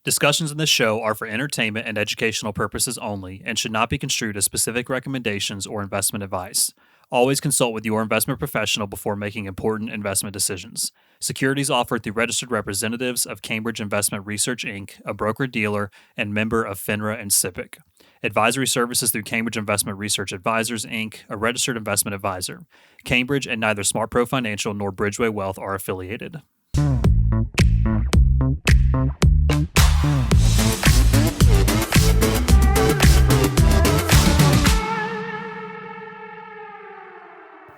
Discussions in this show are for entertainment and educational purposes only and should not be construed as specific recommendations or investment advice. Always consult with your investment professional before making important investment decisions. Securities offered through registered representatives of Cambridge Investment Research, Inc., a broker-dealer and member of FINRA and SIPC. Advisory services through Cambridge Investment Research Advisors, Inc., a registered investment advisor. Cambridge and neither SmartPro Financial nor Bridgeway Wealth are affiliated.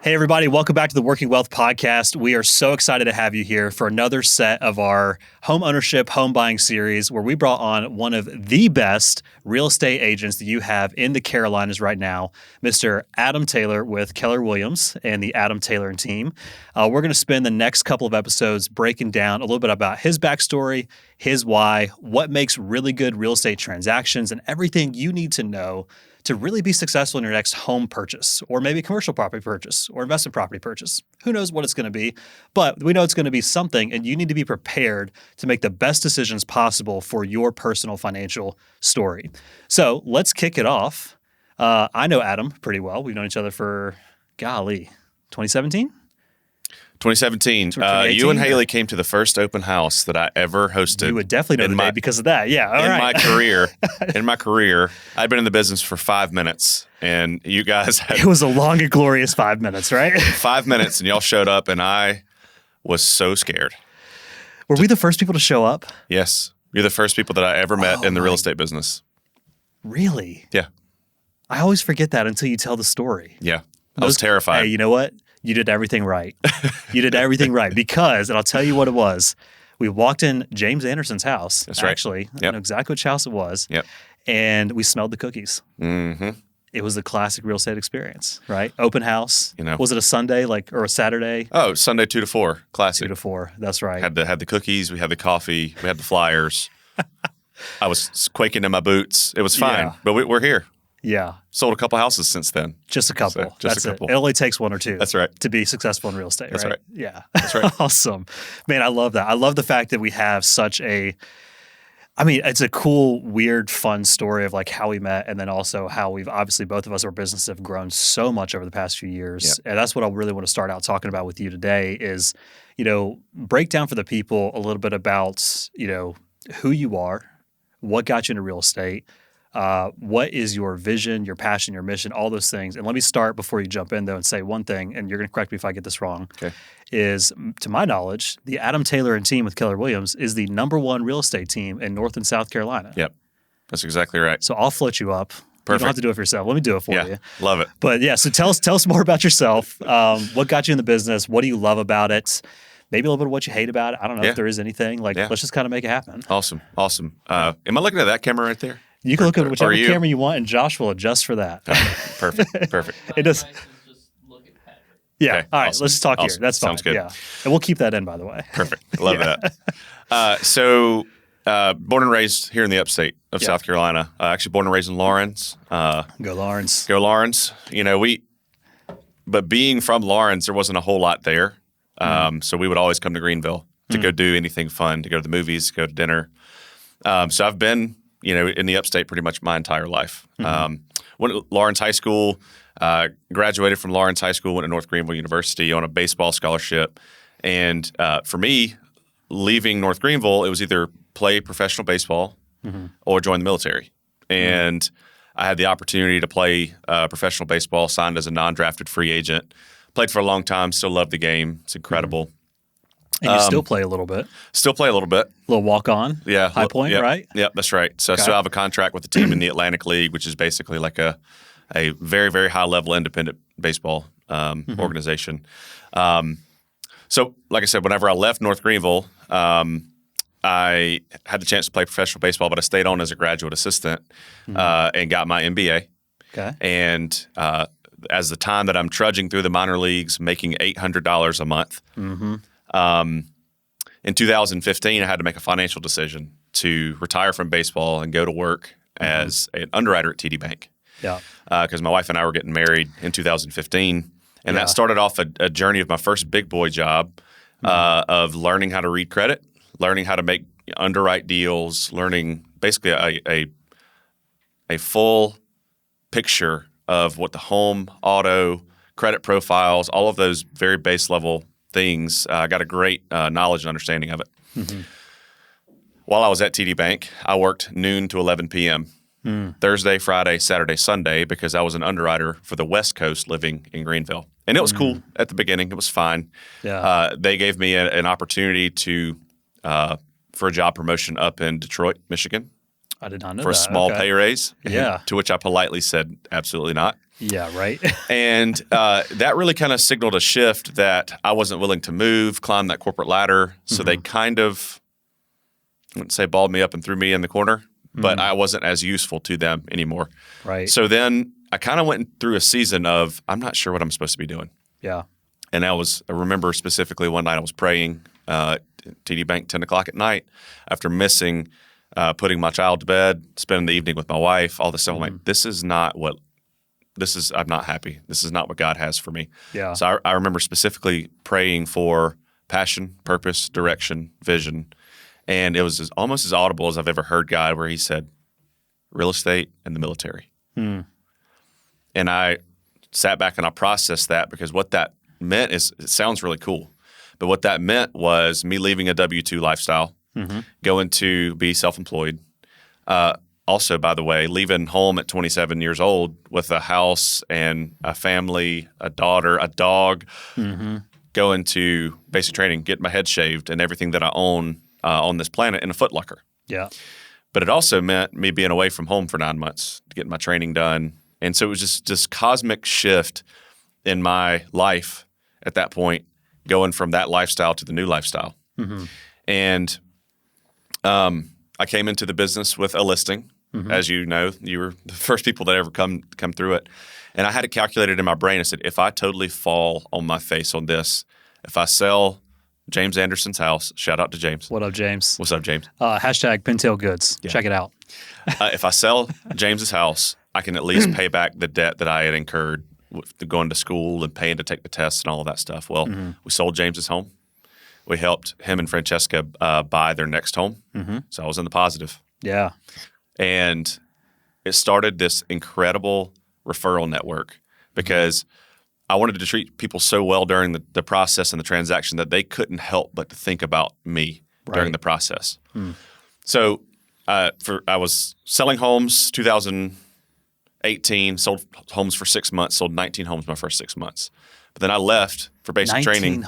Hey, everybody. Welcome back to the Working Wealth Podcast. We are so excited to have you here for another set of our home ownership, home buying series where we brought on one of the best real estate agents that you have in the Carolinas right now, Mr. Adam Taylor with Keller Williams and the Adam Taylor and team. We're going to spend the next couple of episodes breaking down a little bit about his backstory, his why, what makes really good real estate transactions, and everything you need to know to really be successful in your next home purchase, or maybe commercial property purchase, or investment property purchase. Who knows what it's going to be, but we know it's going to be something, and you need to be prepared to make the best decisions possible for your personal financial story. So let's kick it off. I know Adam pretty well. We've known each other for, 2017? 2017. You and Haley came to the first open house that I ever hosted. You would definitely know the day because of that. Yeah. All right. In my career, I'd been in the business for 5 minutes, and you guys had... It was a long and glorious 5 minutes, right? 5 minutes, and y'all showed up, and I was so scared. Were we the first people to show up? Yes. You're the first people that I ever met in the real estate business. Really? Yeah. I always forget that until you tell the story. Yeah. I was terrified. Hey, you know what? You did everything right. You did everything right because, and I'll tell you what it was. We walked in James Anderson's house. That's right. Actually, Yep. I know exactly which house it was. Yep. And we smelled the cookies. Mm-hmm. It was the classic real estate experience, right? Open house. You know. Was it a Sunday or a Saturday? Oh, Sunday 2 to 4. Classic. 2 to 4. That's right. Had the cookies. We had the coffee. We had the flyers. I was quaking in my boots. It was fine, but we're here. Yeah. Sold a couple houses since then. Just a couple. So, That's a couple. It only takes one or two. That's right. To be successful in real estate, That's right. Yeah. That's right. Awesome. Man, I love that. I love the fact that we have such it's a cool, weird, fun story of like how we met and then also how we've obviously both of us, our businesses have grown so much over the past few years. Yep. And that's what I really want to start out talking about with you today is, break down for the people a little bit about, who you are, what got you into real estate, what is your vision, your passion, your mission, all those things. And let me start before you jump in, though, and say one thing, and you're going to correct me if I get this wrong, is, to my knowledge, the Adam Taylor and team with Keller Williams is the #1 real estate team in North and South Carolina. Yep. That's exactly right. So I'll float you up. Perfect. You don't have to do it for yourself. Let me do it for you. Love it. But yeah, so tell us more about yourself. What got you in the business? What do you love about it? Maybe a little bit of what you hate about it. I don't know if there is anything. Let's just kind of make it happen. Awesome. Am I looking at that camera right there? You can look at whichever camera you want, and Josh will adjust for that. Perfect. It does. Yeah. Okay, all right. awesome. Let's just talk here. Awesome. That's fine. Sounds good. Yeah. And we'll keep that in, by the way. Perfect. Love that. So born and raised here in the upstate of South Carolina. Actually born and raised in Lawrence. Go Lawrence. Go Lawrence. But being from Lawrence, there wasn't a whole lot there. So we would always come to Greenville to go do anything fun, to go to the movies, go to dinner. So I've been, in the upstate pretty much my entire life. Went to Lawrence High School, graduated from Lawrence High School, went to North Greenville University on a baseball scholarship. And for me, leaving North Greenville, it was either play professional baseball or join the military. And I had the opportunity to play professional baseball, signed as a non-drafted free agent. Played for a long time, still love the game. It's incredible. And you still play a little bit. Still play a little bit. A little walk-on. Yeah. High Point, right? Yeah, that's right. So I still have a contract with the team in the Atlantic League, which is basically like a very, very high-level independent baseball organization. So like I said, whenever I left North Greenville, I had the chance to play professional baseball, but I stayed on as a graduate assistant and got my MBA. Okay. And as the time that I'm trudging through the minor leagues, making $800 a month, in 2015, I had to make a financial decision to retire from baseball and go to work as an underwriter at TD Bank. Yeah. Because my wife and I were getting married in 2015. And that started off a journey of my first big boy job of learning how to read credit, learning how to make underwrite deals, learning basically a full picture of what the home, auto, credit profiles, all of those very base level things. I got a great knowledge and understanding of it. Mm-hmm. While I was at TD Bank, I worked noon to 11 p.m. Thursday, Friday, Saturday, Sunday, because I was an underwriter for the West Coast living in Greenville. And it was cool at the beginning. It was fine. Yeah. They gave me an opportunity for a job promotion up in Detroit, Michigan. I did not know for that. a small Okay. pay raise. Yeah. To which I politely said, absolutely not. Yeah, right. And that really kind of signaled a shift that I wasn't willing to move, climb that corporate ladder. So they kind of, I wouldn't say balled me up and threw me in the corner, but I wasn't as useful to them anymore. Right. So then I kind of went through a season of, I'm not sure what I'm supposed to be doing. Yeah. And I remember specifically one night I was praying at TD Bank 10 o'clock at night after missing putting my child to bed, spending the evening with my wife, all this stuff. I'm like, I'm not happy. This is not what God has for me. Yeah. So I remember specifically praying for passion, purpose, direction, vision. And it was almost as audible as I've ever heard God, where he said, real estate and the military. And I sat back and I processed that, because what that meant is, it sounds really cool, but what that meant was me leaving a W-2 lifestyle, going to be self-employed. Also, by the way, leaving home at 27 years old with a house and a family, a daughter, a dog, going to basic training, getting my head shaved and everything that I own on this planet in a Foot Locker. Yeah. But it also meant me being away from home for 9 months, getting my training done. And so it was just this cosmic shift in my life at that point, going from that lifestyle to the new lifestyle. And I came into the business with a listing. As you know, you were the first people that ever come through it. And I had it calculated in my brain. I said, if I totally fall on my face on this, if I sell James Anderson's house, shout out to James. What up, James? What's up, James? Hashtag Pintail Goods. Yeah. Check it out. If I sell James's house, I can at least pay back the debt that I had incurred with going to school and paying to take the tests and all of that stuff. Well, we sold James's home. We helped him and Francesca buy their next home. So I was in the positive. Yeah. And it started this incredible referral network, because I wanted to treat people so well during the process and the transaction that they couldn't help but to think about me during the process. So I was selling homes 2018, sold homes for 6 months, sold 19 homes my first 6 months. But then I left for basic training. 19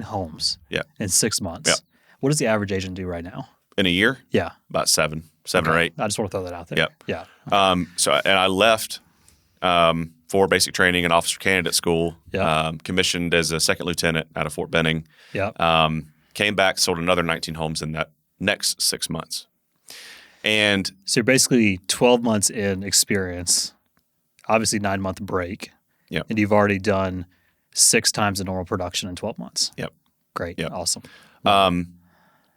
homes Yeah. in 6 months. Yeah. What does the average agent do right now? In a year? Yeah. About seven or eight. I just want to throw that out there. Yep. Yeah. And I left for basic training and officer candidate school, commissioned as a second lieutenant out of Fort Benning. Yeah. Came back, sold another 19 homes in that next 6 months. And So you're basically 12 months in experience, obviously 9-month break. Yep. And you've already done 6 times the normal production in 12 months. Yep. Great. Yep. Awesome.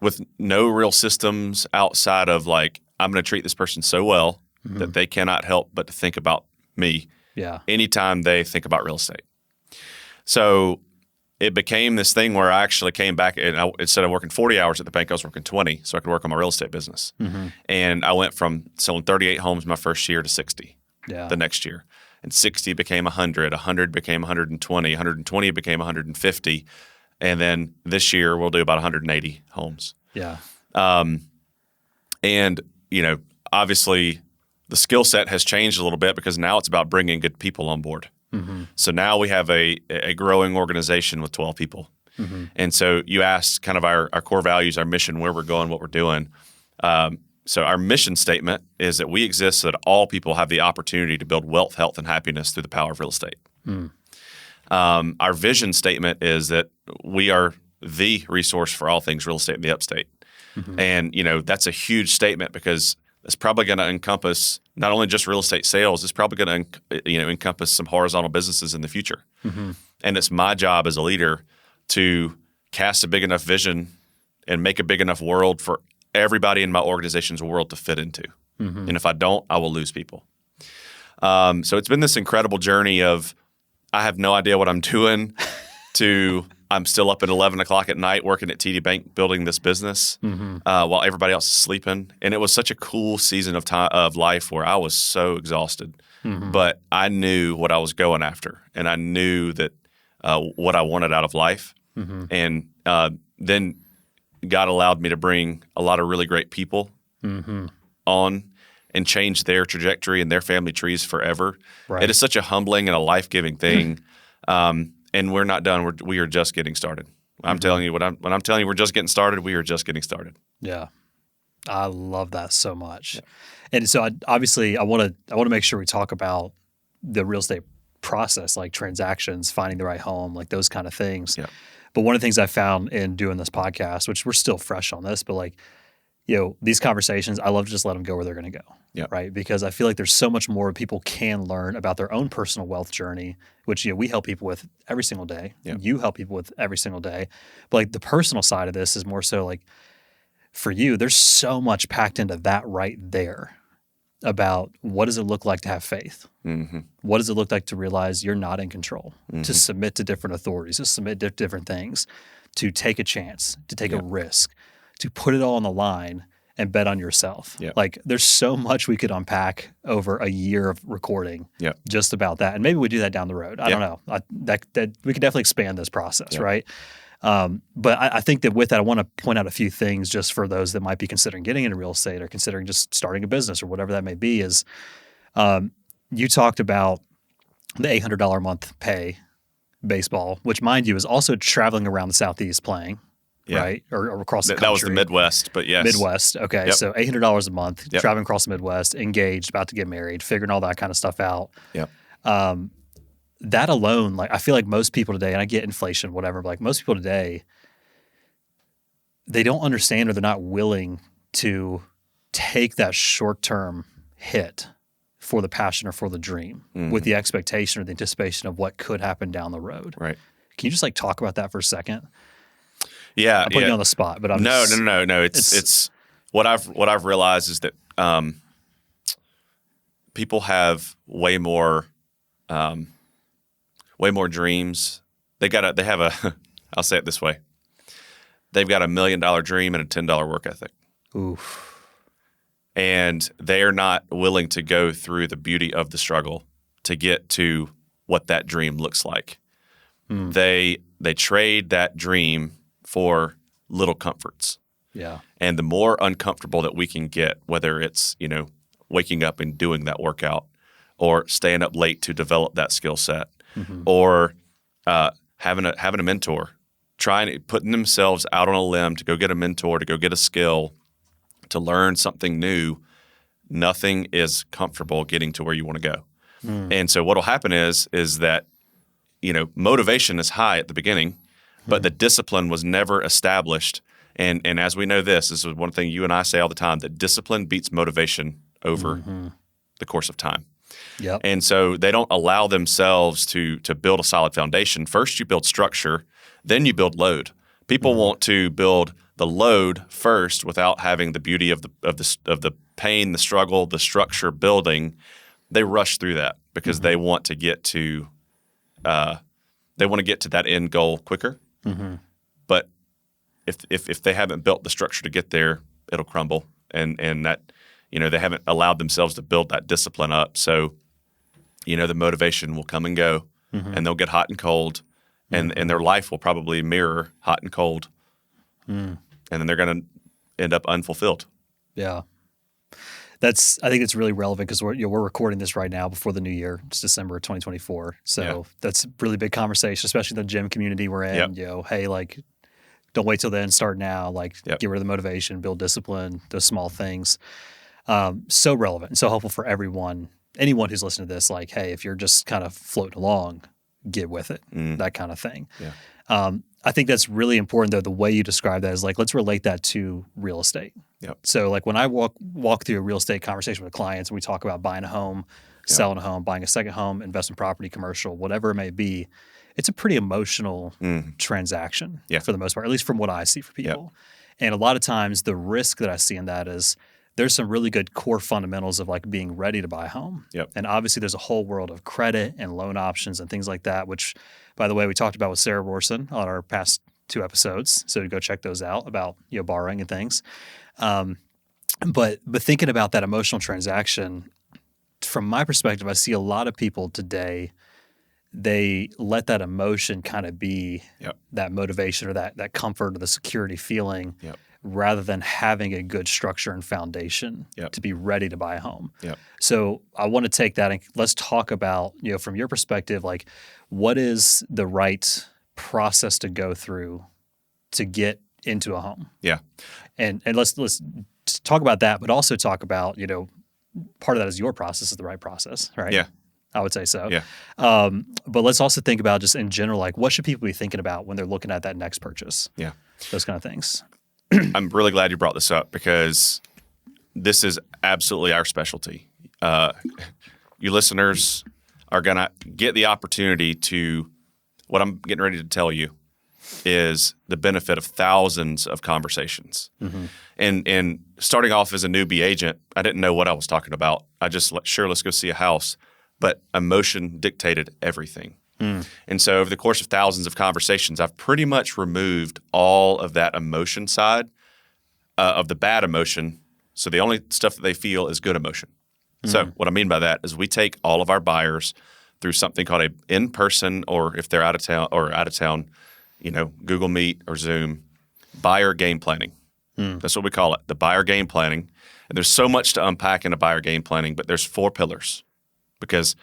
With no real systems outside of like, I'm going to treat this person so well that they cannot help but to think about me anytime they think about real estate. So it became this thing where I actually came back and instead of working 40 hours at the bank, I was working 20 so I could work on my real estate business. And I went from selling 38 homes my first year to 60 the next year. And 60 became 100, 100 became 120, 120 became 150. And then this year we'll do about 180 homes. Yeah. And, obviously the skill set has changed a little bit, because now it's about bringing good people on board. So now we have a growing organization with 12 people. And so you asked kind of our core values, our mission, where we're going, what we're doing. So our mission statement is that we exist so that all people have the opportunity to build wealth, health, and happiness through the power of real estate. Our vision statement is that we are the resource for all things real estate in the upstate. And, that's a huge statement, because it's probably going to encompass not only just real estate sales, it's probably going to encompass some horizontal businesses in the future. And it's my job as a leader to cast a big enough vision and make a big enough world for everybody in my organization's world to fit into. And if I don't, I will lose people. So it's been this incredible journey of I have no idea what I'm doing to I'm still up at 11 o'clock at night working at TD Bank building this business while everybody else is sleeping. And it was such a cool season of life where I was so exhausted. But I knew what I was going after, and I knew that what I wanted out of life. And then God allowed me to bring a lot of really great people on and change their trajectory and their family trees forever. Right. It is such a humbling and a life-giving thing. And we're not done. We are just getting started. I'm telling you when I'm telling you we're just getting started, we are just getting started. Yeah. I love that so much. Yeah. And so I want to make sure we talk about the real estate process, like transactions, finding the right home, like those kind of things. Yeah. But one of the things I found in doing this podcast, which we're still fresh on this, but like, these conversations, I love to just let them go where they're going to go. Yeah. Right. Because I feel like there's so much more people can learn about their own personal wealth journey, which, we help people with every single day. Yeah. You help people with every single day. But like the personal side of this is more so like for you, there's so much packed into that right there about what does it look like to have faith? What does it look like to realize you're not in control, to submit to different authorities, to submit to different things, to take a chance, to take a risk, to put it all on the line and bet on yourself. Yep. Like there's so much we could unpack over a year of recording just about that. And maybe we do that down the road. I don't know. That we could definitely expand this process, right? But I think that with that, I want to point out a few things just for those that might be considering getting into real estate or considering just starting a business or whatever that may be is you talked about the $800 a month pay baseball, which mind you is also traveling around the Southeast playing. Yeah. Right? Or across the country. That was the Midwest, but yes. Midwest. Okay. Yep. So $800 a month, traveling across the Midwest, engaged, about to get married, figuring all that kind of stuff out. Yep. That alone, like I feel like most people today, and I get inflation, whatever, but like most people today, they don't understand or they're not willing to take that short-term hit for the passion or for the dream with the expectation or the anticipation of what could happen down the road. Right. Can you just like talk about that for a second? Yeah, I'm putting you on the spot, but no. It's what I've realized is that people have way more dreams. They have a. I'll say it this way: they've got $1 million dream and a $10 work ethic. Oof. And they are not willing to go through the beauty of the struggle to get to what that dream looks like. They trade that dream for little comforts. Yeah. And the more uncomfortable that we can get, whether it's, waking up and doing that workout or staying up late to develop that skill set or having a mentor, putting themselves out on a limb to go get a mentor, to go get a skill, to learn something new, nothing is comfortable getting to where you want to go. And so what'll happen is that, motivation is high at the beginning, but the discipline was never established. And as we know this is one thing you and I say all the time, that discipline beats motivation over the course of time. Yep. And so they don't allow themselves to build a solid foundation. First you build structure, then you build load. People want to build the load first without having the beauty of the pain, the struggle, the structure building. They rush through that because they want to get to that end goal quicker. But if they haven't built the structure to get there, it'll crumble. And that, they haven't allowed themselves to build that discipline up. So, the motivation will come and go and they'll get hot and cold and their life will probably mirror hot and cold. And then they're going to end up unfulfilled. Yeah. I think it's really relevant because we're recording this right now before the new year. It's December of 2024. So that's a really big conversation, especially the gym community we're in. Hey, like, don't wait till then, start now. Like, get rid of the motivation, build discipline, those small things. So relevant and so helpful for anyone who's listening to this. Like, hey, if you're just kind of floating along, get with it, that kind of thing. Yeah. I think that's really important, though. The way you describe that is like, let's relate that to real estate. Yep. So like when I walk through a real estate conversation with clients and we talk about buying a home, selling a home, buying a second home, investment property, commercial, whatever it may be, it's a pretty emotional transaction for the most part, at least from what I see for people. Yep. And a lot of times the risk that I see in that is there's some really good core fundamentals of like being ready to buy a home. Yep. And obviously there's a whole world of credit and loan options and things like that, which, by the way, we talked about with Sarah Borson on our past 2 episodes. So go check those out about, borrowing and things. But thinking about that emotional transaction, from my perspective, I see a lot of people today, they let that emotion kind of be that motivation or that comfort or the security feeling rather than having a good structure and foundation to be ready to buy a home. So I want to take that and let's talk about, from your perspective, like what is the right process to go through to get into a home? And let's talk about that, but also talk about, part of that is your process is the right process, right? I would say so. But let's also think about just in general, like what should people be thinking about when they're looking at that next purchase? Those kind of things. I'm really glad you brought this up because this is absolutely our specialty. You listeners are going to get the opportunity to, what I'm getting ready to tell you is the benefit of thousands of conversations. And starting off as a newbie agent, I didn't know what I was talking about. I just, let's go see a house. But emotion dictated everything. And so over the course of thousands of conversations, I've pretty much removed all of that emotion side of the bad emotion. So the only stuff that they feel is good emotion. So what I mean by that is we take all of our buyers through something called a in-person, or if they're out of town, Google Meet or Zoom, buyer game planning. That's what we call it, the buyer game planning. And there's so much to unpack in a buyer game planning, but there's 4 pillars. Because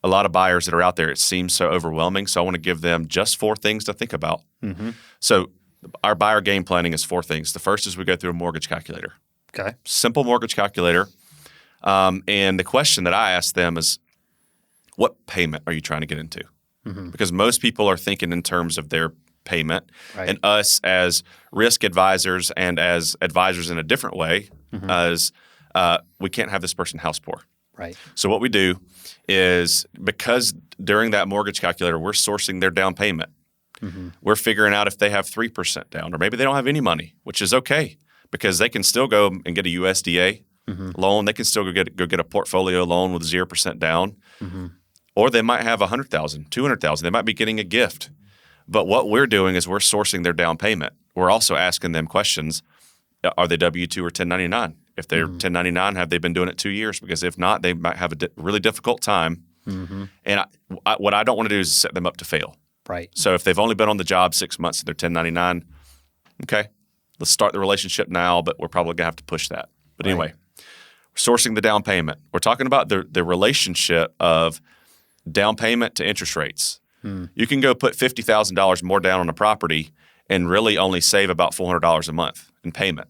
a lot of buyers that are out there, it seems so overwhelming. So I want to give them just 4 things to think about. So our buyer game planning is 4 things. The first is we go through a mortgage calculator. Okay. Simple mortgage calculator. And the question that I ask them is, what payment are you trying to get into? Because most people are thinking in terms of their payment. And us as risk advisors and as advisors in a different way, as we can't have this person house poor. So what we do is, because during that mortgage calculator, we're sourcing their down payment. We're figuring out if they have 3% down, or maybe they don't have any money, which is okay because they can still go and get a USDA loan. They can still go get a portfolio loan with 0% down, or they might have $100,000, $200,000. They might be getting a gift. But what we're doing is we're sourcing their down payment. We're also asking them questions: are they W-2 or 1099? If they're 1099, have they been doing it 2 years? Because if not, they might have a really difficult time. And what I don't want to do is set them up to fail. So if they've only been on the job 6 months and they're 1099, okay, let's start the relationship now, but we're probably going to have to push that. But anyway, sourcing the down payment. We're talking about the relationship of down payment to interest rates. You can go put $50,000 more down on a property and really only save about $400 a month in payment.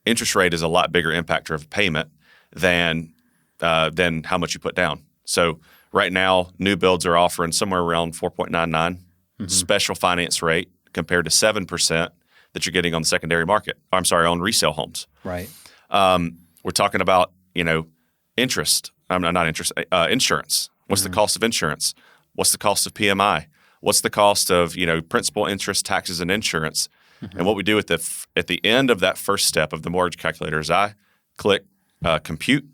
Interest rate is a lot bigger impactor of payment than how much you put down. So right now, new builds are offering somewhere around 4.99 special finance rate compared to 7% that you're getting on the secondary market. On resale homes. We're talking about interest. Not interest. Insurance. What's the cost of insurance? What's the cost of PMI? What's the cost of principal, interest, taxes, and insurance? And what we do at the end of that first step of the mortgage calculator is I click compute,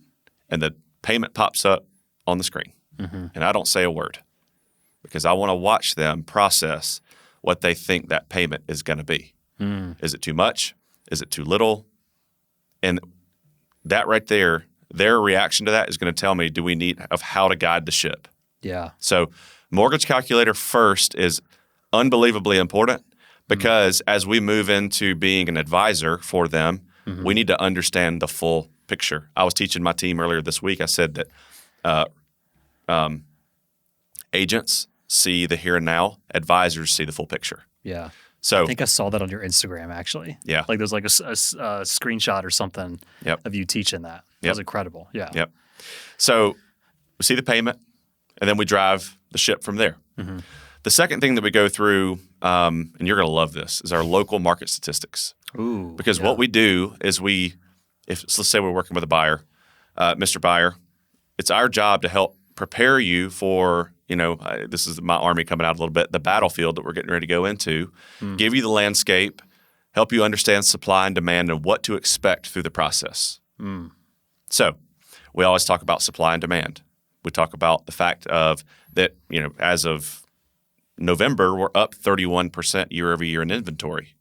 and the payment pops up on the screen. And I don't say a word because I want to watch them process what they think that payment is going to be. Is it too much? Is it too little? And that right there, their reaction to that is going to tell me, do we need of how to guide the ship? So mortgage calculator first is unbelievably important. Because as we move into being an advisor for them, we need to understand the full picture. I was teaching my team earlier this week. I said that agents see the here and now, advisors see the full picture. So I think I saw that on your Instagram, actually. Like there's like a screenshot or something of you teaching that. That was incredible. So we see the payment, and then we drive the ship from there. The second thing that we go through, and you're going to love this, is our local market statistics. Because what we do is let's say we're working with a buyer, Mr. Buyer, it's our job to help prepare you for, this is my Army coming out a little bit, the battlefield that we're getting ready to go into, give you the landscape, help you understand supply and demand and what to expect through the process. So we always talk about supply and demand. We talk about the fact of that, as of November, we're up 31% year over year in inventory.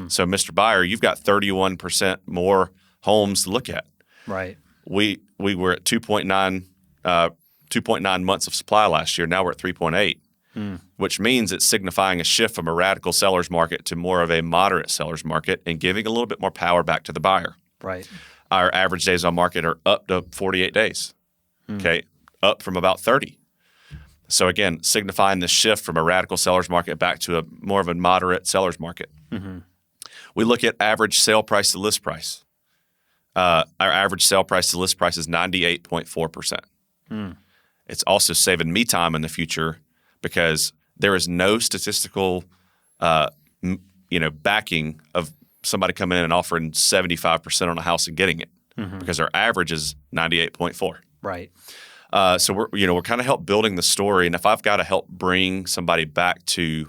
So, Mr. Buyer, you've got 31% more homes to look at. Right. We were at 2.9 months of supply last year. Now we're at 3.8, which means it's signifying a shift from a radical seller's market to more of a moderate seller's market and giving a little bit more power back to the buyer. Right. Our average days on market are up to 48 days, okay, up from about 30. So again, signifying the shift from a radical seller's market back to a more of a moderate seller's market. We look at average sale price to list price. Our average sale price to list price is 98.4%. It's also saving me time in the future because there is no statistical, backing of somebody coming in and offering 75% on a house and getting it because our average is 98.4. Right. So we're kind of help building the story, and if I've got to help bring somebody back to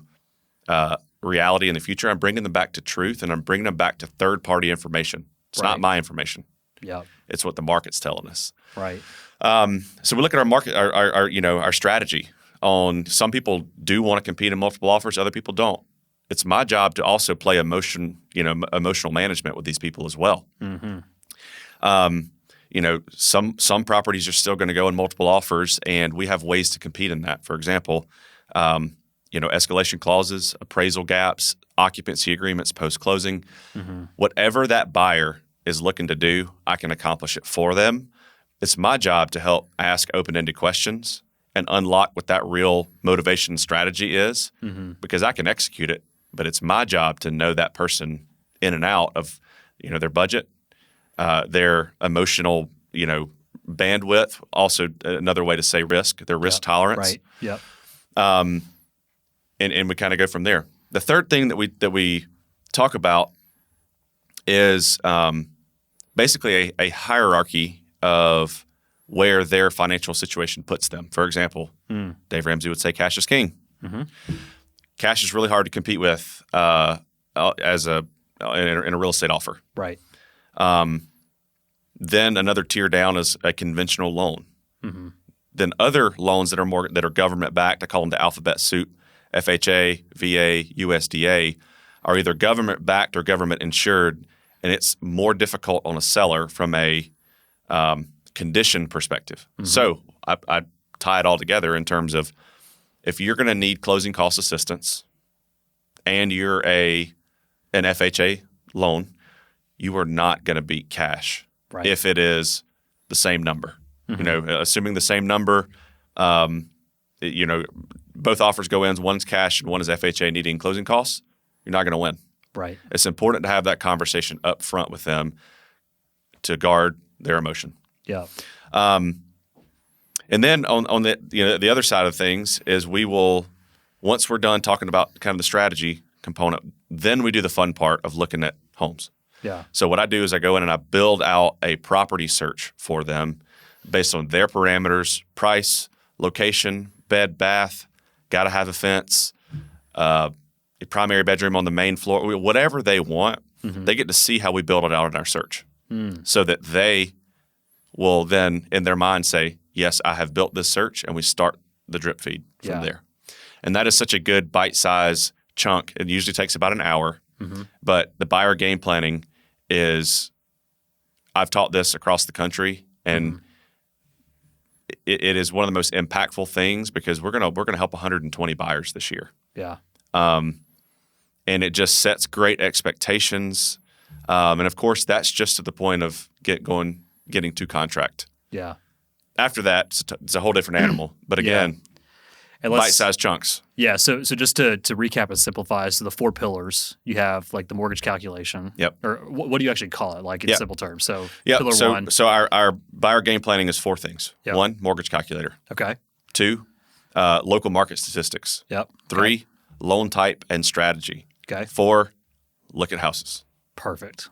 reality in the future, I'm bringing them back to truth, and I'm bringing them back to third-party information. It's not my information. Yeah, it's what the market's telling us. Right. So we look at our market, our strategy. On some people do want to compete in multiple offers, other people don't. It's my job to also play emotional management with these people as well. Some properties are still going to go in multiple offers, and we have ways to compete in that. For example, escalation clauses, appraisal gaps, occupancy agreements post-closing. Whatever that buyer is looking to do, I can accomplish it for them. It's my job to help ask open-ended questions and unlock what that real motivation strategy is because I can execute it, but it's my job to know that person in and out of their budget, their emotional bandwidth, also another way to say risk, their risk tolerance. Right. Yep. And we kind of go from there. The third thing that we talk about is basically a hierarchy of where their financial situation puts them. For example, Dave Ramsey would say cash is king. Cash is really hard to compete with as in a real estate offer. Right. Then another tier down is a conventional loan. Then other loans that are government backed, I call them the alphabet soup, FHA, VA, USDA, are either government backed or government insured, and it's more difficult on a seller from a condition perspective. So I tie it all together in terms of if you're going to need closing cost assistance and you're an FHA loan, you are not going to beat cash if it is the same number. Assuming the same number, both offers go in, one's cash and one is FHA needing closing costs, you're not going to win. Right. It's important to have that conversation up front with them to guard their emotion. Yeah. And then on the other side of things is we will, once we're done talking about kind of the strategy component, then we do the fun part of looking at homes. Yeah. So what I do is I go in and I build out a property search for them based on their parameters, price, location, bed, bath, got to have a fence, a primary bedroom on the main floor, whatever they want. They get to see how we build it out in our search so that they will then in their mind say, yes, I have built this search, and we start the drip feed from there. And that is such a good bite-size chunk. It usually takes about an hour, but the buyer game planning is, I've taught this across the country, and it is one of the most impactful things because we're gonna help 120 buyers this year. Yeah. And it just sets great expectations. And of course, that's just to the point of getting to contract. Yeah. After that, it's a whole different animal. But again, bite-sized chunks. Yeah. So just to recap and simplify, so the 4 pillars, you have like the mortgage calculation. Yep. Or what do you actually call it, like in simple terms? So pillar one. So our buyer game planning is 4 things. Yep. 1, mortgage calculator. Okay. 2, local market statistics. Yep. 3, loan type and strategy. Okay. 4, look at houses. Perfect.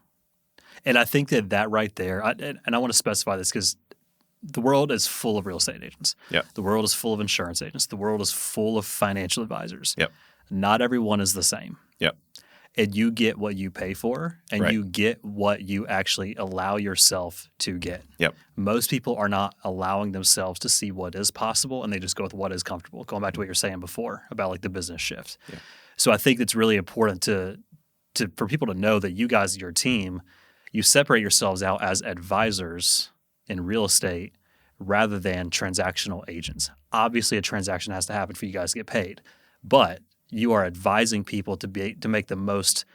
And I think that right there, and I want to specify this because the world is full of real estate agents. Yep. The world is full of insurance agents. The world is full of financial advisors. Yep. Not everyone is the same. Yep. and you get what you pay for, and Right. you get what you actually allow yourself to get. Yep. Most people are not allowing themselves to see what is possible, and they just go with what is comfortable. Going back to what you're saying before about like the business shift. Yeah. So I think it's really important for people to know that you guys, your team, you separate yourselves out as advisors in real estate rather than transactional agents. Obviously, a transaction has to happen for you guys to get paid, but you are advising people to make the most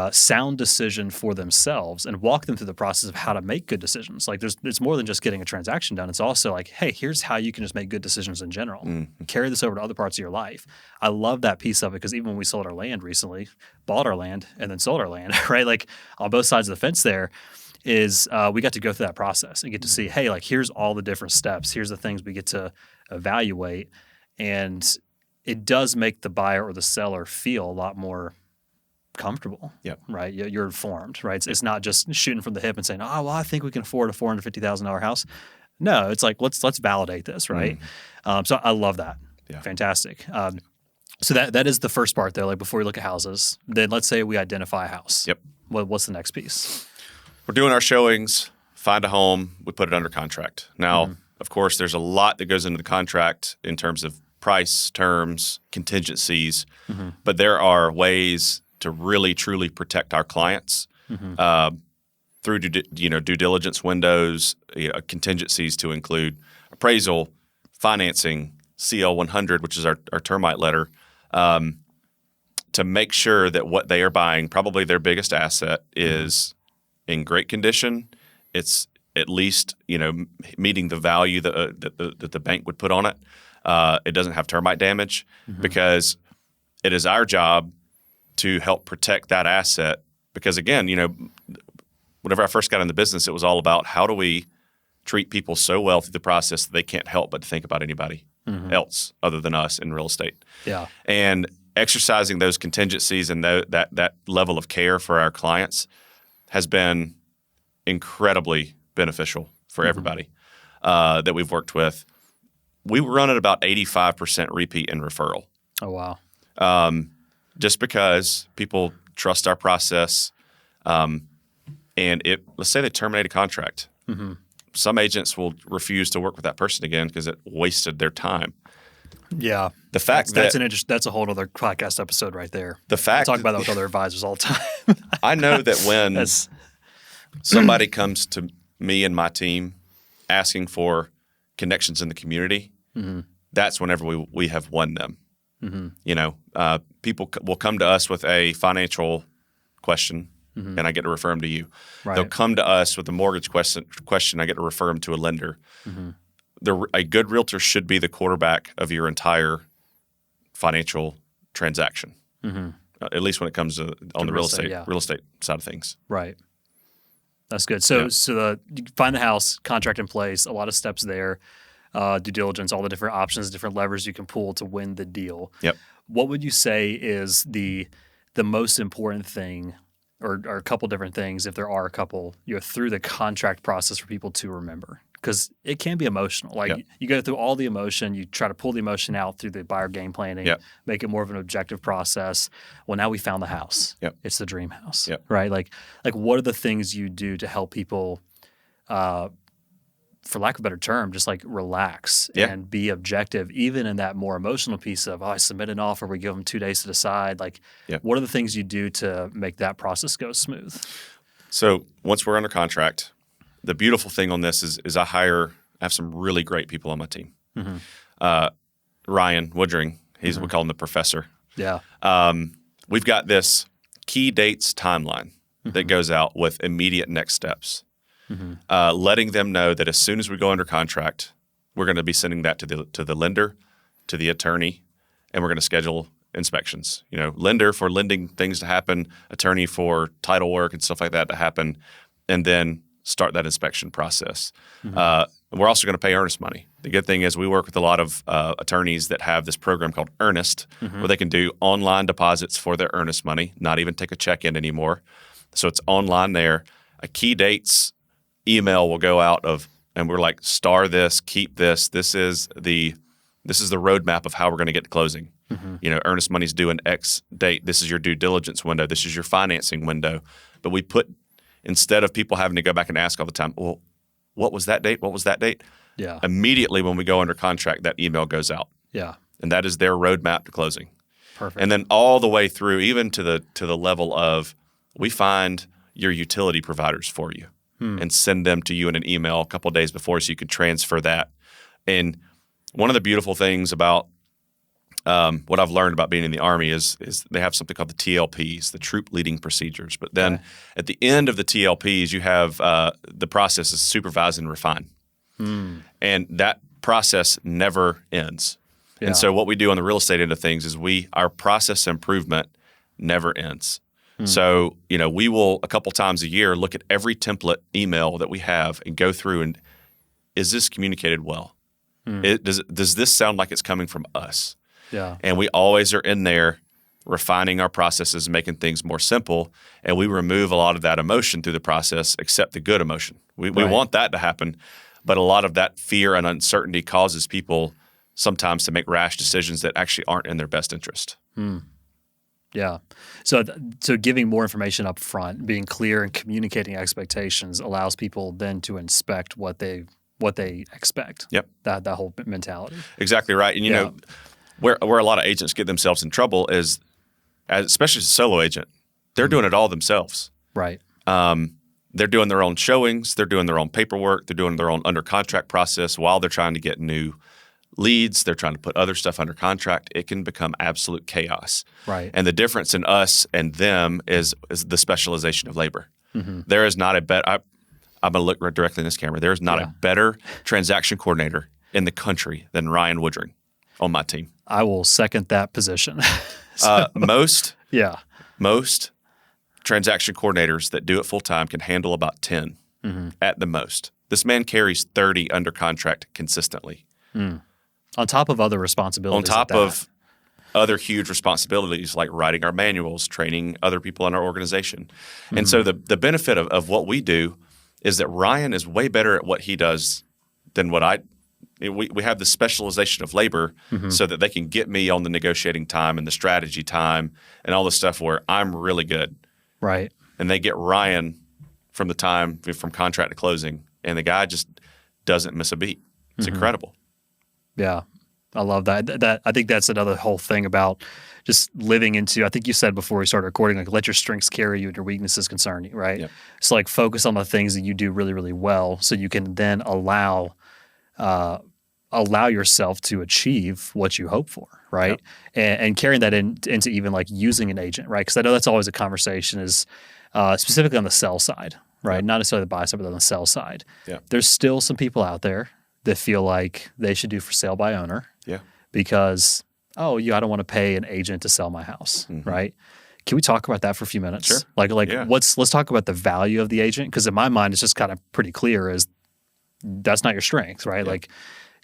sound decision for themselves and walk them through the process of how to make good decisions. Like it's more than just getting a transaction done. It's also like, hey, here's how you can just make good decisions in general. Carry this over to other parts of your life. I love that piece of it because even when we sold our land recently, bought our land and then sold our land, right? Like on both sides of the fence there is we got to go through that process and get to see, hey, like here's all the different steps. Here's the things we get to evaluate. And it does make the buyer or the seller feel a lot more comfortable, right? You're informed, right? It's not just shooting from the hip and saying, oh, well, I think we can afford a $450,000 house. No, it's like, let's validate this, right? So I love that. Yeah. Fantastic. So that is the first part though, like before we look at houses, then let's say we identify a house. Yep. What's the next piece? We're doing our showings, find a home, we put it under contract. Now, of course, there's a lot that goes into the contract in terms of price, terms, contingencies, but there are ways to really, truly protect our clients through due diligence windows, contingencies to include appraisal, financing, CL 100, which is our termite letter, to make sure that what they are buying, probably their biggest asset, is in great condition. It's at least meeting the value that the bank would put on it. It doesn't have termite damage because it is our job to help protect that asset. Because again, whenever I first got in the business, it was all about how do we treat people so well through the process that they can't help but think about anybody else other than us in real estate. Yeah. And exercising those contingencies and that level of care for our clients has been incredibly beneficial for everybody that we've worked with. We run at about 85% repeat and referral. Oh, wow. Just because people trust our process. And let's say they terminate a contract. Some agents will refuse to work with that person again because it wasted their time. Yeah. The fact that's a whole other podcast episode right there. The fact I talk about that with other advisors all the time. I know that when somebody comes to me and my team asking for connections in the community, that's whenever we have won them. People will come to us with a financial question, and I get to refer them to you. Right. They'll come to us with a mortgage question. I get to refer them to a lender. A good realtor should be the quarterback of your entire financial transaction, at least when it comes to on the real estate side of things. Right. That's good. So you find the house, contract in place, a lot of steps there, due diligence, all the different options, different levers you can pull to win the deal. Yep. What would you say is the most important thing, or a couple different things, if there are a couple, through the contract process for people to remember? Because it can be emotional. Like you go through all the emotion, you try to pull the emotion out through the buyer game planning, make it more of an objective process. Well, now we found the house. It's the dream house, right? Like what are the things you do to help people, for lack of a better term, just like relax and be objective, even in that more emotional piece of, I submit an offer, we give them 2 days to decide. Like, what are the things you do to make that process go smooth? So once we're under contract, the beautiful thing on this is I have some really great people on my team. Ryan Woodring, we call him the professor. Yeah. We've got this key dates timeline that goes out with immediate next steps. Letting them know that as soon as we go under contract, we're going to be sending that to the lender, to the attorney, and we're going to schedule inspections. Lender for lending things to happen, attorney for title work and stuff like that to happen, and then start that inspection process. And we're also going to pay earnest money. The good thing is we work with a lot of attorneys that have this program called Earnest, where they can do online deposits for their earnest money, not even take a check in anymore. So it's online there. A key dates email will go out and we're like, star this, keep this. This is the roadmap of how we're going to get to closing. Earnest money's due in X date. This is your due diligence window. This is your financing window. But we instead of people having to go back and ask all the time, well, what was that date? What was that date? Yeah. Immediately when we go under contract, that email goes out. Yeah. And that is their roadmap to closing. Perfect. And then all the way through, even to the level of, we find your utility providers for you and send them to you in an email a couple of days before so you can transfer that. And one of the beautiful things about what I've learned about being in the Army is they have something called the TLPs, the Troop Leading Procedures. But then at the end of the TLPs, you have the process is supervise and refine. And that process never ends. Yeah. And so what we do on the real estate end of things is our process improvement never ends. So, we will a couple times a year look at every template email that we have and go through and is this communicated well? Does this sound like it's coming from us? Yeah. And we always are in there refining our processes, making things more simple, and we remove a lot of that emotion through the process, except the good emotion. We want that to happen, but a lot of that fear and uncertainty causes people sometimes to make rash decisions that actually aren't in their best interest. Yeah. So giving more information up front, being clear and communicating expectations allows people then to inspect what they expect. Yep. That whole mentality. Exactly right. And where a lot of agents get themselves in trouble is, especially as a solo agent, they're doing it all themselves. Right. They're doing their own showings. They're doing their own paperwork. They're doing their own under contract process while they're trying to get new leads. They're trying to put other stuff under contract. It can become absolute chaos. Right. And the difference in us and them is the specialization of labor. There is not a better – I'm going to look right directly in this camera. There is not a better transaction coordinator in the country than Ryan Woodring on my team. I will second that position. Most transaction coordinators that do it full-time can handle about 10 at the most. This man carries 30 under contract consistently. On top of other responsibilities. On top of other huge responsibilities like writing our manuals, training other people in our organization. And so the benefit of what we do is that Ryan is way better at what he does than what we have the specialization of labor so that they can get me on the negotiating time and the strategy time and all the stuff where I'm really good. Right. And they get Ryan from contract to closing, and the guy just doesn't miss a beat. It's incredible. Yeah. I love that. I think that's another whole thing about just living into, I think you said before we started recording, like let your strengths carry you and your weaknesses concern you, right? Yep. So like focus on the things that you do really, really well so you can then allow yourself to achieve what you hope for, right? Yep. And carrying that into even like using an agent, right? Because I know that's always a conversation is specifically on the sell side, right? Yep. Not necessarily the buy side, but on the sell side. Yep. There's still some people out there that feel like they should do for sale by owner because, I don't want to pay an agent to sell my house, right? Can we talk about that for a few minutes? Sure. Let's talk about the value of the agent because in my mind, it's just kind of pretty clear is that's not your strength, right? Yeah. Like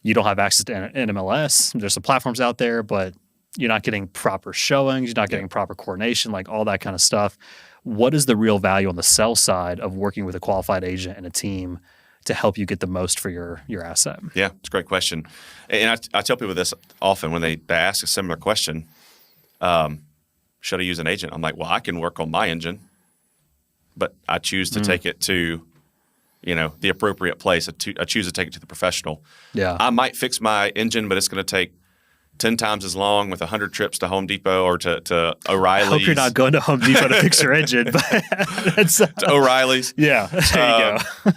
you don't have access to NMLS. There's some platforms out there, but you're not getting proper showings. You're not getting proper coordination, like all that kind of stuff. What is the real value on the sell side of working with a qualified agent and a team to help you get the most for your asset? Yeah, it's a great question. And I tell people this often when they ask a similar question, should I use an agent? I'm like, well, I can work on my engine, but I choose to take it to, the appropriate place. I choose to take it to the professional. Yeah. I might fix my engine, but it's going to take 10 times as long with 100 trips to Home Depot or to O'Reilly's. I hope you're not going to Home Depot to fix your engine. But that's, to O'Reilly's. Yeah, there you go.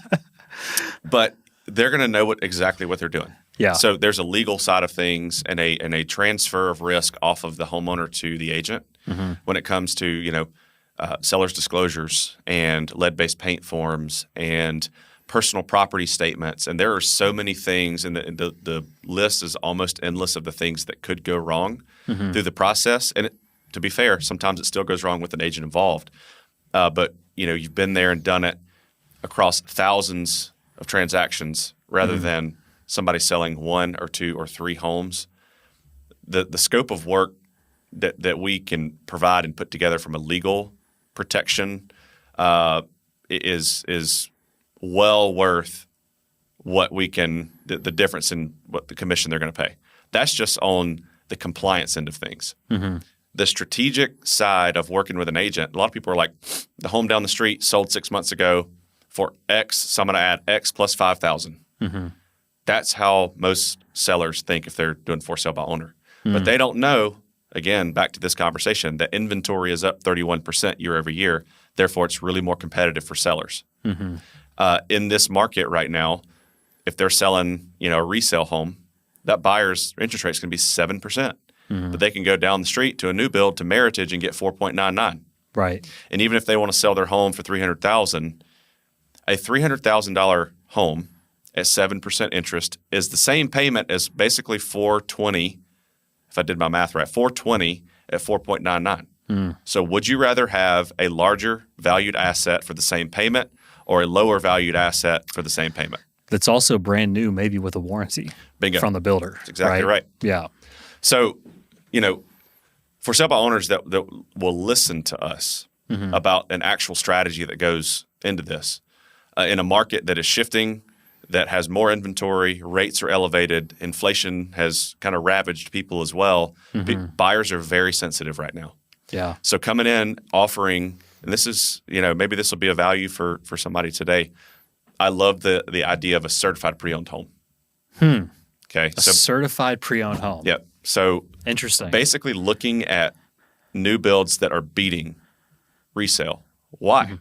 But they're going to know exactly what they're doing. Yeah. So there's a legal side of things and a transfer of risk off of the homeowner to the agent when it comes to seller's disclosures and lead-based paint forms and personal property statements. And there are so many things, and the list is almost endless of the things that could go wrong through the process. And to be fair, sometimes it still goes wrong with an agent involved. But you've been there and done it across thousands of transactions rather than somebody selling 1 or 2 or 3 homes. The scope of work that we can provide and put together from a legal protection is well worth what we can the difference in what the commission they're going to pay. That's just on the compliance end of things. The strategic side of working with an agent, a lot of people are like, the home down the street sold 6 months ago for X, so I'm going to add X plus 5,000. That's how most sellers think if they're doing for sale by owner. But they don't know, again, back to this conversation, that inventory is up 31% year over year. Therefore, it's really more competitive for sellers. In this market right now, if they're selling, a resale home, that buyer's interest rate is going to be 7%. But they can go down the street to a new build to Meritage and get 4.99. Right. And even if they want to sell their home for $300,000, a $300,000 home at 7% interest is the same payment as basically $420,000. If I did my math right, $420,000 at 4.99. So would you rather have a larger valued asset for the same payment or a lower valued asset for the same payment? That's also brand new, maybe with a warranty from the builder. That's exactly right. Yeah. So, for sale by owners that will listen to us about an actual strategy that goes into this, in a market that is shifting, that has more inventory, rates are elevated, inflation has kind of ravaged people as well. Buyers are very sensitive right now. Yeah. So coming in, offering, and this is, maybe this will be a value for somebody today. I love the idea of a certified pre-owned home. Okay. A certified pre-owned home. Yep. So interesting. Basically looking at new builds that are beating resale. Why?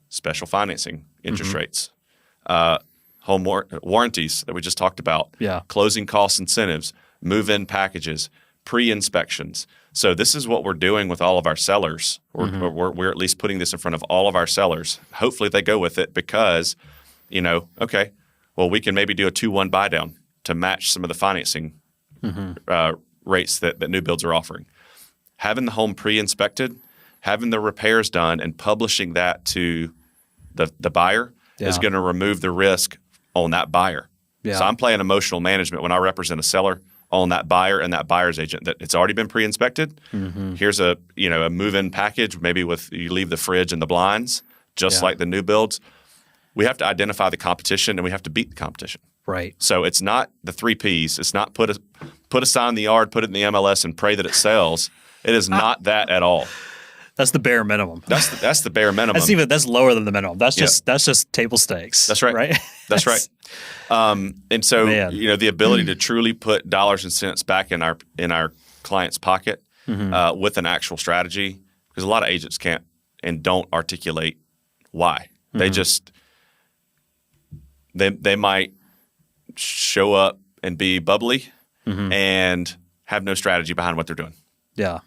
Special financing, interest rates, home warranties that we just talked about, closing cost incentives, move-in packages, pre-inspections. So this is what we're doing with all of our sellers. We're at least putting this in front of all of our sellers. Hopefully they go with it because, okay, well, we can maybe do a 2-1 buy down to match some of the financing rates that new builds are offering. Having the home pre-inspected, having the repairs done, and publishing that to the buyer is going to remove the risk on that buyer. So I'm playing emotional management when I represent a seller on that buyer and that buyer's agent that it's already been pre-inspected. Here's a move-in package, maybe with you leave the fridge and the blinds, just like the new builds. We have to identify the competition and we have to beat the competition. Right. So it's not the 3 Ps. It's not put a sign in the yard, put it in the MLS, and pray that it sells. It is not that at all. That's the bare minimum. That's the bare minimum. That's lower than the minimum. That's just table stakes. That's right. Right. That's right. And so the ability to truly put dollars and cents back in our client's pocket with an actual strategy, because a lot of agents can't and don't articulate why. They just they might show up and be bubbly and have no strategy behind what they're doing. Yeah.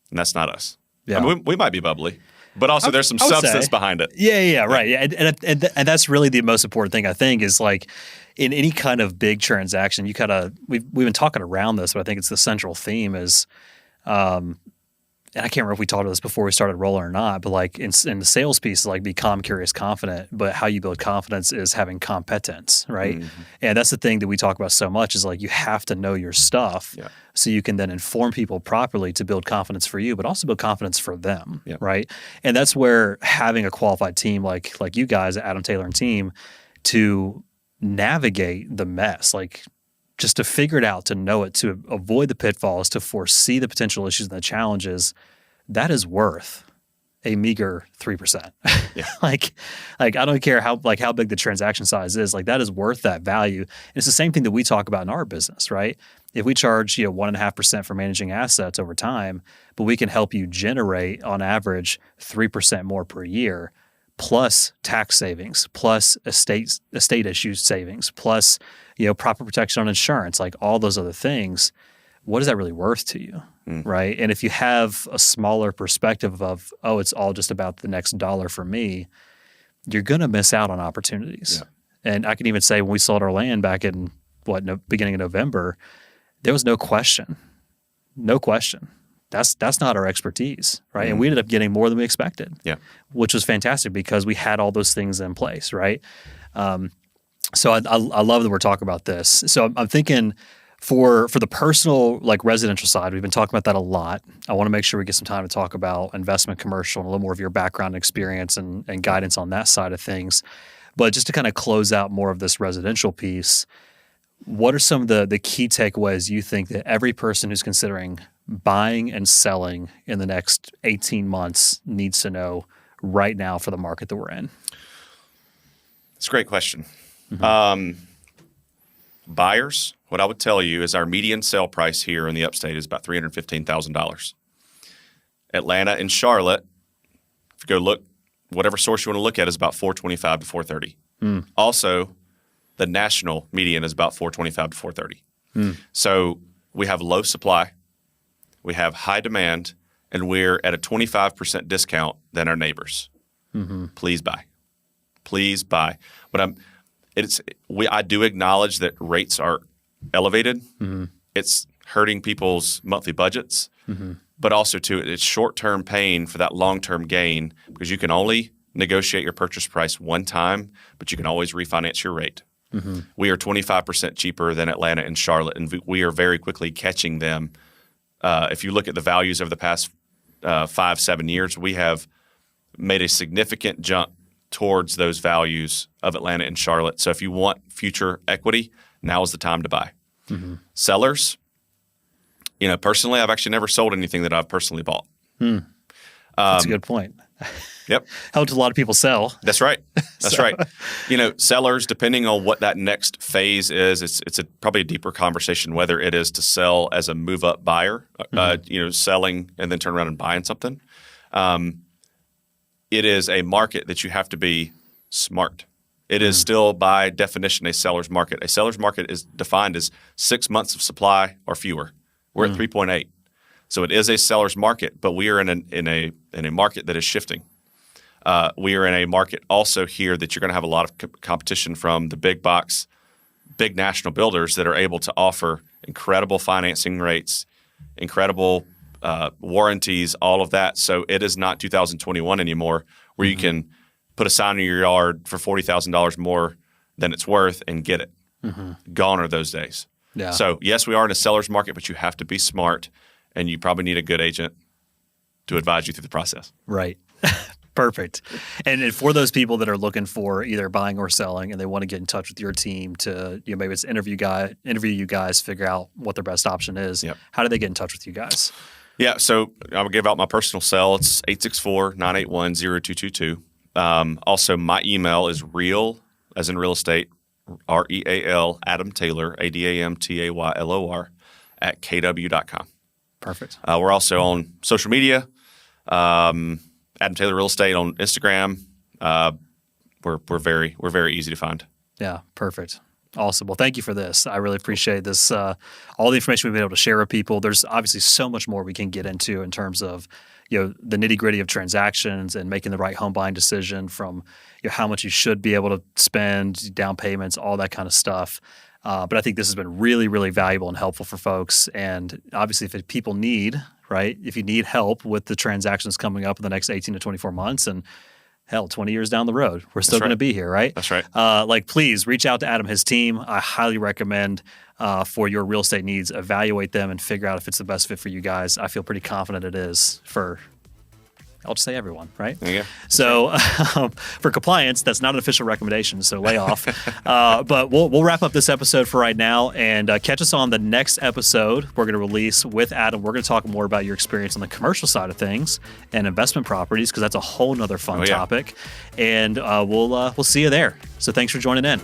And that's not us. Yeah. I mean, we might be bubbly, but also there's some substance behind it. Yeah, right. Yeah. And that's really the most important thing, I think, is like in any kind of big transaction, we've been talking around this, but I think it's the central theme is, and I can't remember if we talked about this before we started rolling or not, but like in the sales piece, like be calm, curious, confident. But how you build confidence is having competence, right? And that's the thing that we talk about so much is like you have to know your stuff so you can then inform people properly to build confidence for you, but also build confidence for them, right? And that's where having a qualified team like you guys at Adam Taylor and team to navigate the mess, like just to figure it out, to know it, to avoid the pitfalls, to foresee the potential issues and the challenges, that is worth a meager 3%. like I don't care how big the transaction size is, like that is worth that value. And it's the same thing that we talk about in our business, right? If we charge 1.5% for managing assets over time, but we can help you generate on average 3% more per year, plus tax savings, plus estate issue savings, plus proper protection on insurance, like all those other things, what is that really worth to you, right? And if you have a smaller perspective of, it's all just about the next dollar for me, you're going to miss out on opportunities. And I can even say when we sold our land back in beginning of November, there was no question. That's not our expertise, right? And we ended up getting more than we expected, which was fantastic because we had all those things in place, right? So I love that we're talking about this. So I'm thinking for the personal, like residential side, we've been talking about that a lot. I want to make sure we get some time to talk about investment, commercial, and a little more of your background and experience and guidance on that side of things. But just to kind of close out more of this residential piece, What are some of the key takeaways you think that every person who's considering buying and selling in the next 18 months needs to know right now for the market that we're in? It's a great question. Buyers, what I would tell you is our median sale price here in the upstate is about $315,000. Atlanta and Charlotte, if you go look, whatever source you want to look at, is about $425,000 to $430,000. Also, the national median is about $425,000 to $430,000. So we have low supply, we have high demand, and we're at a 25% discount than our neighbors. Please buy. Please buy. But I do acknowledge that rates are elevated. It's hurting people's monthly budgets, but also too, it's short-term pain for that long-term gain because you can only negotiate your purchase price one time, but you can always refinance your rate. We are 25% cheaper than Atlanta and Charlotte, and we are very quickly catching them. If you look at the values over the past 5-7 years, we have made a significant jump towards those values of Atlanta and Charlotte. So if you want future equity, now is the time to buy. Sellers, personally, I've actually never sold anything that I've personally bought. That's a good point. Yep. Helped a lot of people sell. That's right. That's right. Sellers, depending on what that next phase is, it's probably a deeper conversation, whether it is to sell as a move-up buyer, selling and then turn around and buying something. It is a market that you have to be smart. It is still, by definition, a seller's market. A seller's market is defined as 6 months of supply or fewer. We're at 3.8. So it is a seller's market, but we are in a market that is shifting. We are in a market also here that you're going to have a lot of competition from the big box, big national builders that are able to offer incredible financing rates, incredible warranties, all of that. So it is not 2021 anymore where you can put a sign in your yard for $40,000 more than it's worth and get it. Gone are those days. Yeah. So yes, we are in a seller's market, but you have to be smart, and you probably need a good agent to advise you through the process. Right. Perfect. And for those people that are looking for either buying or selling, and they want to get in touch with your team to, maybe it's interview you guys, figure out what their best option is. Yep. How do they get in touch with you guys? Yeah. So I will give out my personal cell. It's 864-981-0222. Also, my email is real, as in real estate, REAL, Adam Taylor, ADAMTAYLOR, at KW.com. Perfect. We're also on social media, Adam Taylor Real Estate on Instagram. We're very easy to find. Yeah, perfect. Awesome. Well, thank you for this. I really appreciate this. All the information we've been able to share with people. There's obviously so much more we can get into in terms of the nitty gritty of transactions and making the right home buying decision, from how much you should be able to spend, down payments, all that kind of stuff. But I think this has been really, really valuable and helpful for folks. And obviously, if people need, right, if you need help with the transactions coming up in the next 18 to 24 months, and hell, 20 years down the road, we're still going to be here, right? That's right. Please reach out to Adam, his team. I highly recommend for your real estate needs, evaluate them and figure out if it's the best fit for you guys. I feel pretty confident it is for, I'll just say everyone, right? There you go. So for compliance, that's not an official recommendation, so lay off. But we'll wrap up this episode for right now, and catch us on the next episode we're going to release with Adam. We're going to talk more about your experience on the commercial side of things and investment properties, because that's a whole nother fun topic. And we'll see you there. So thanks for joining in.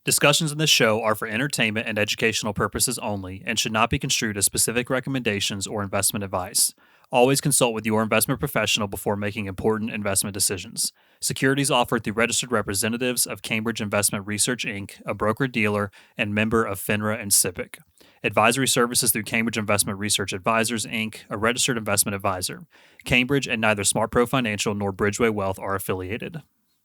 Discussions in this show are for entertainment and educational purposes only and should not be construed as specific recommendations or investment advice. Always consult with your investment professional before making important investment decisions. Securities offered through registered representatives of Cambridge Investment Research, Inc., a broker-dealer and member of FINRA and SIPC. Advisory services through Cambridge Investment Research Advisors, Inc., a registered investment advisor. Cambridge and neither SmartPro Financial nor Bridgeway Wealth are affiliated.